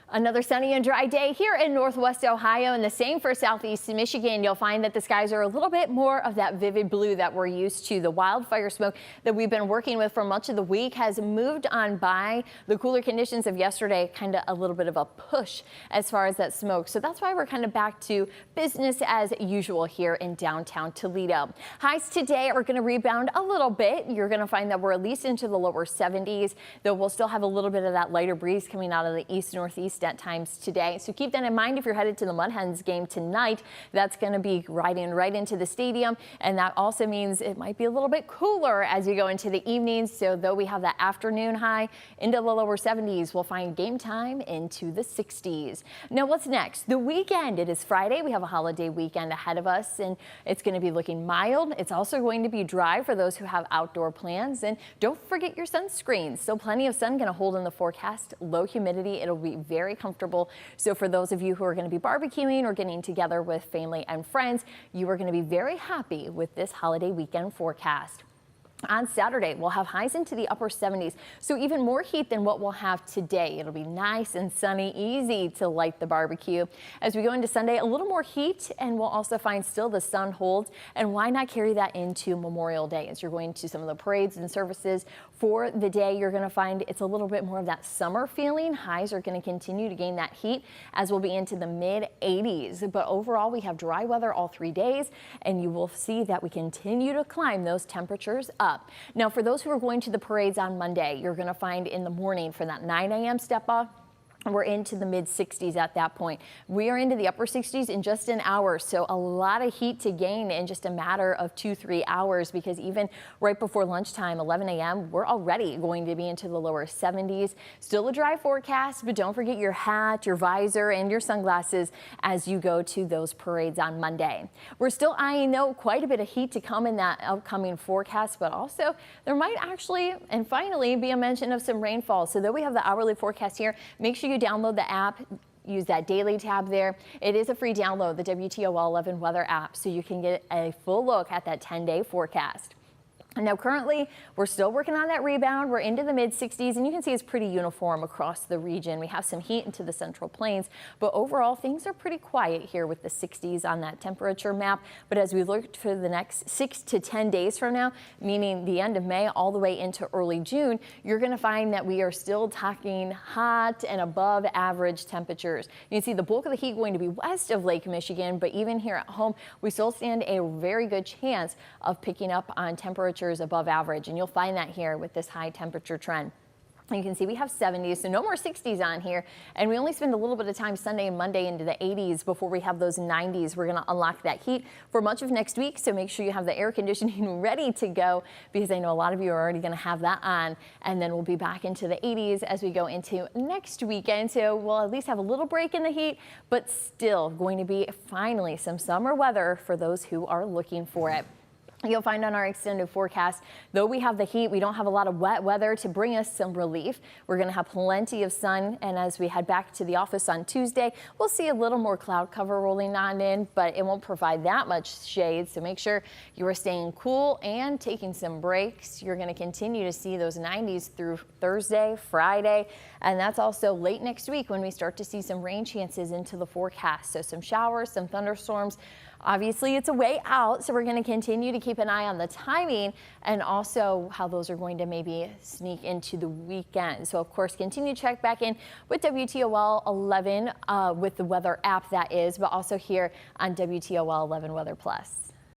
Another sunny and dry day here in Northwest Ohio, and the same for Southeast Michigan. You'll find that the skies are a little bit more of that vivid blue that we're used to. The wildfire smoke that we've been working with for much of the week has moved on by. The cooler conditions of yesterday kind of a little bit of a push as far as that smoke. So that's why we're kind of back to business as usual here in downtown Toledo. Highs today are going to rebound a little bit. You're going to find that we're at least into the lower 70s, though we'll still have a little bit of that lighter breeze coming out of the east-northeast at times today. So keep that in mind if you're headed to the Mud Hens game tonight. That's going to be riding right into the stadium, and that also means it might be a little bit cooler as you go into the evenings. So though we have that afternoon high into the lower 70s, we'll find game time into the 60s. Now what's next? The weekend. It is Friday. We have a holiday weekend ahead of us, and it's going to be looking mild. It's also going to be dry for those who have outdoor plans, and don't forget your sunscreen. Still plenty of sun going to hold in the forecast. Low humidity. It'll be very comfortable. So for those of you who are going to be barbecuing or getting together with family and friends, you are going to be very happy with this holiday weekend forecast. On Saturday, we'll have highs into the upper 70s, so even more heat than what we'll have today. It'll be nice and sunny, easy to light the barbecue. As we go into Sunday, a little more heat, and we'll also find still the sun holds. And why not carry that into Memorial Day? As you're going to some of the parades and services for the day, you're going to find it's a little bit more of that summer feeling. Highs are going to continue to gain that heat as we'll be into the mid 80s. But overall, we have dry weather all 3 days, and you will see that we continue to climb those temperatures up. Now, for those who are going to the parades on Monday, you're going to find in the morning for that 9 a.m. step off, we're into the mid 60s at that point. We are into the upper 60s in just an hour, so a lot of heat to gain in just a matter of 2-3 hours, because even right before lunchtime, 11 a.m., we're already going to be into the lower 70s. Still a dry forecast, but don't forget your hat, your visor, and your sunglasses as you go to those parades on Monday. We're still eyeing, though, quite a bit of heat to come in that upcoming forecast, but also there might actually and finally be a mention of some rainfall. So though we have the hourly forecast here, make sure you download the app. Use that daily tab there. It is a free download, the WTOL 11 weather app, so you can get a full look at that 10-day forecast. Now currently, we're still working on that rebound. We're into the mid 60s, and you can see it's pretty uniform across the region. We have some heat into the central plains, but overall things are pretty quiet here with the 60s on that temperature map. But as we look for the next 6 to 10 days from now, meaning the end of May all the way into early June, you're going to find that we are still talking hot and above average temperatures. You can see the bulk of the heat going to be west of Lake Michigan, but even here at home, we still stand a very good chance of picking up on temperatures above average, and you'll find that here with this high temperature trend. You can see we have 70s, so no more 60s on here, and we only spend a little bit of time Sunday and Monday into the 80s before we have those 90s. We're going to unlock that heat for much of next week, so make sure you have the air conditioning ready to go, because I know a lot of you are already going to have that on, and then we'll be back into the 80s as we go into next weekend. So we'll at least have a little break in the heat, but still going to be finally some summer weather for those who are looking for it. You'll find on our extended forecast, though we have the heat, we don't have a lot of wet weather to bring us some relief. We're going to have plenty of sun, and as we head back to the office on Tuesday, we'll see a little more cloud cover rolling on in, but it won't provide that much shade, so make sure you are staying cool and taking some breaks. You're going to continue to see those 90s through Thursday, Friday, and that's also late next week when we start to see some rain chances into the forecast. So some showers, some thunderstorms. Obviously, it's a way out, so we're going to continue to keep an eye on the timing and also how those are going to maybe sneak into the weekend. So, of course, continue to check back in with WTOL 11 with the weather app, that is, but also here on WTOL 11 Weather Plus.